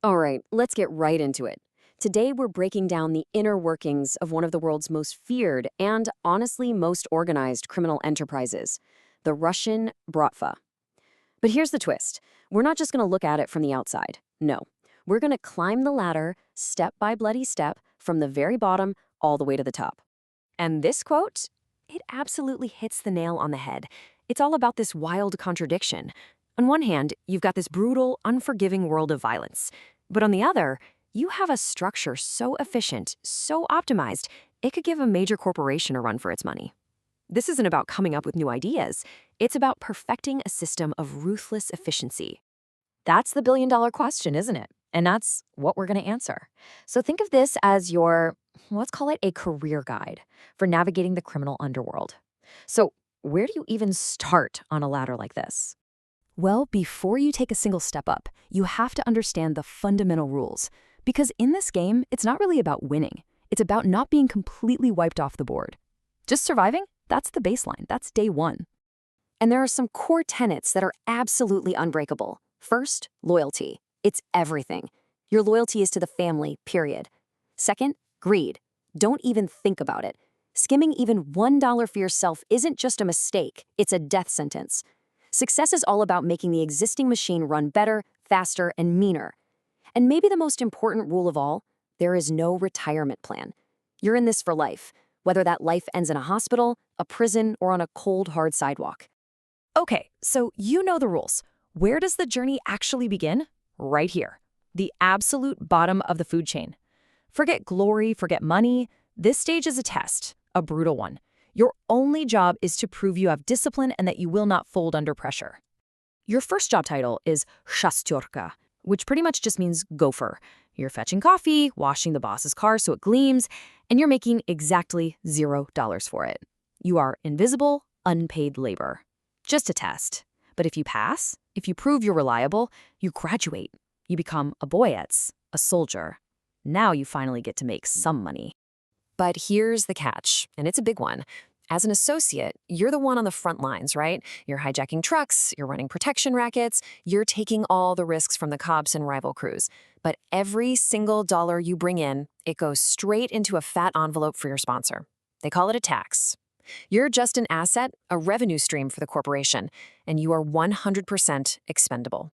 All right, let's get right into it. Today, we're breaking down the inner workings of one of the world's most feared and, honestly, most organized criminal enterprises, the Russian Bratva. But here's the twist. We're not just going to look at it from the outside. No, we're going to climb the ladder, step by bloody step, from the very bottom all the way to the top. And this quote, it absolutely hits the nail on the head. It's all about this wild contradiction. On one hand, you've got this brutal, unforgiving world of violence. But on the other, you have a structure so efficient, so optimized, it could give a major corporation a run for its money. This isn't about coming up with new ideas. It's about perfecting a system of ruthless efficiency. That's the billion-dollar question, isn't it? And that's what we're going to answer. So think of this as your, let's call it a career guide for navigating the criminal underworld. So where do you even start on a ladder like this? Well, before you take a single step up, you have to understand the fundamental rules. Because in this game, it's not really about winning. It's about not being completely wiped off the board. Just surviving? That's the baseline. That's day one. And there are some core tenets that are absolutely unbreakable. First, loyalty. It's everything. Your loyalty is to the family, period. Second, greed. Don't even think about it. Skimming even $1 for yourself isn't just a mistake, it's a death sentence. Success is all about making the existing machine run better, faster, and meaner. And maybe the most important rule of all, there is no retirement plan. You're in this for life, whether that life ends in a hospital, a prison, or on a cold, hard sidewalk. Okay, so you know the rules. Where does the journey actually begin? Right here, the absolute bottom of the food chain. Forget glory, forget money. This stage is a test, a brutal one. Your only job is to prove you have discipline and that you will not fold under pressure. Your first job title is Shestyorka, which pretty much just means gopher. You're fetching coffee, washing the boss's car so it gleams, and you're making exactly $0 for it. You are invisible, unpaid labor. Just a test. But if you pass, if you prove you're reliable, you graduate. You become a boyetz, a soldier. Now you finally get to make some money. But here's the catch, and it's a big one. As an associate, you're the one on the front lines, right? You're hijacking trucks, you're running protection rackets, you're taking all the risks from the cops and rival crews. But every single dollar you bring in, it goes straight into a fat envelope for your sponsor. They call it a tax. You're just an asset, a revenue stream for the corporation, and you are 100% expendable.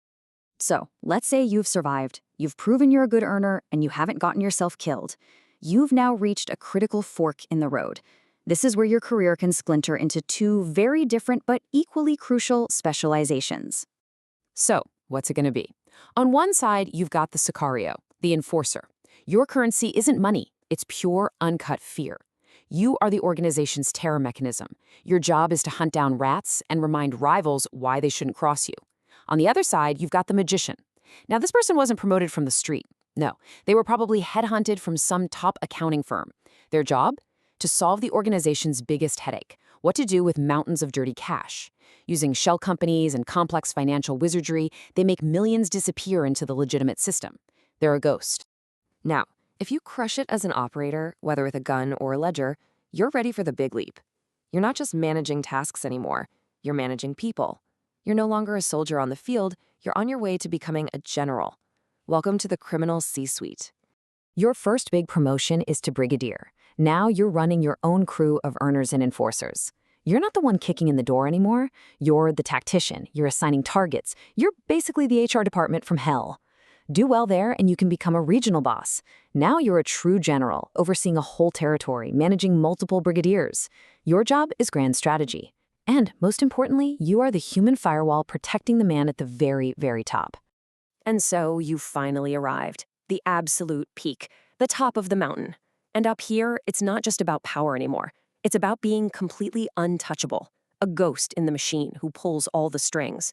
So, let's say you've survived, you've proven you're a good earner, and you haven't gotten yourself killed. You've now reached a critical fork in the road. This is where your career can splinter into two very different but equally crucial specializations. So, what's it going to be? On one side, you've got the Sakario, the enforcer. Your currency isn't money, it's pure, uncut fear. You are the organization's terror mechanism. Your job is to hunt down rats and remind rivals why they shouldn't cross you. On the other side, you've got the magician. Now, this person wasn't promoted from the street. No, they were probably headhunted from some top accounting firm. Their job? To solve the organization's biggest headache, what to do with mountains of dirty cash. Using shell companies and complex financial wizardry, they make millions disappear into the legitimate system. They're a ghost. Now, if you crush it as an operator, whether with a gun or a ledger, you're ready for the big leap. You're not just managing tasks anymore, you're managing people. You're no longer a soldier on the field, you're on your way to becoming a general. Welcome to the criminal C-suite. Your first big promotion is to brigadier. Now you're running your own crew of earners and enforcers. You're not the one kicking in the door anymore. You're the tactician. You're assigning targets. You're basically the HR department from hell. Do well there and you can become a regional boss. Now you're a true general, overseeing a whole territory, managing multiple brigadiers. Your job is grand strategy. And most importantly, you are the human firewall protecting the man at the very, very top. And so you finally arrived. The absolute peak, the top of the mountain. And up here, it's not just about power anymore. It's about being completely untouchable, a ghost in the machine who pulls all the strings.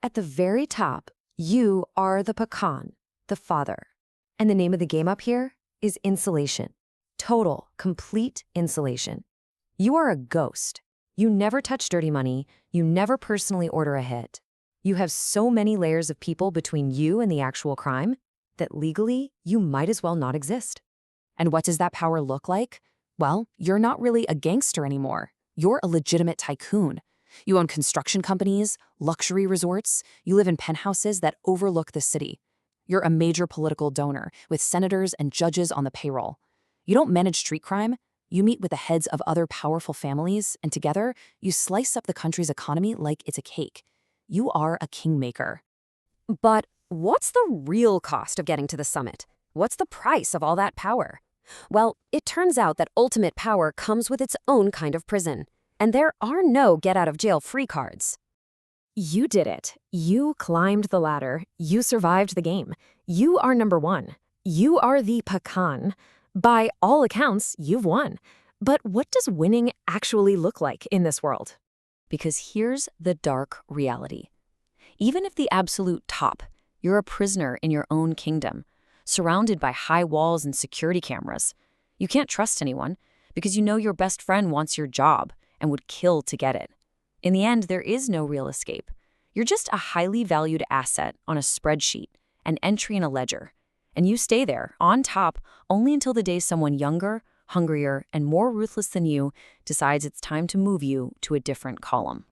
At the very top, you are the Pakhan, the father. And the name of the game up here is insulation. Total, complete insulation. You are a ghost. You never touch dirty money. You never personally order a hit. You have so many layers of people between you and the actual crime that legally, you might as well not exist. And what does that power look like? Well, you're not really a gangster anymore. You're a legitimate tycoon. You own construction companies, luxury resorts. You live in penthouses that overlook the city. You're a major political donor, with senators and judges on the payroll. You don't manage street crime. You meet with the heads of other powerful families, and together, you slice up the country's economy like it's a cake. You are a kingmaker. But what's the real cost of getting to the summit? What's the price of all that power? Well, it turns out that ultimate power comes with its own kind of prison, and there are no get-out-of-jail-free cards. You did it. You climbed the ladder. You survived the game. You are number one. You are the Pakhan. By all accounts, you've won. But what does winning actually look like in this world? Because here's the dark reality. Even if the absolute top, you're a prisoner in your own kingdom, surrounded by high walls and security cameras. You can't trust anyone because you know your best friend wants your job and would kill to get it. In the end, there is no real escape. You're just a highly valued asset on a spreadsheet, an entry in a ledger. And you stay there, on top, only until the day someone younger, hungrier, and more ruthless than you decides it's time to move you to a different column.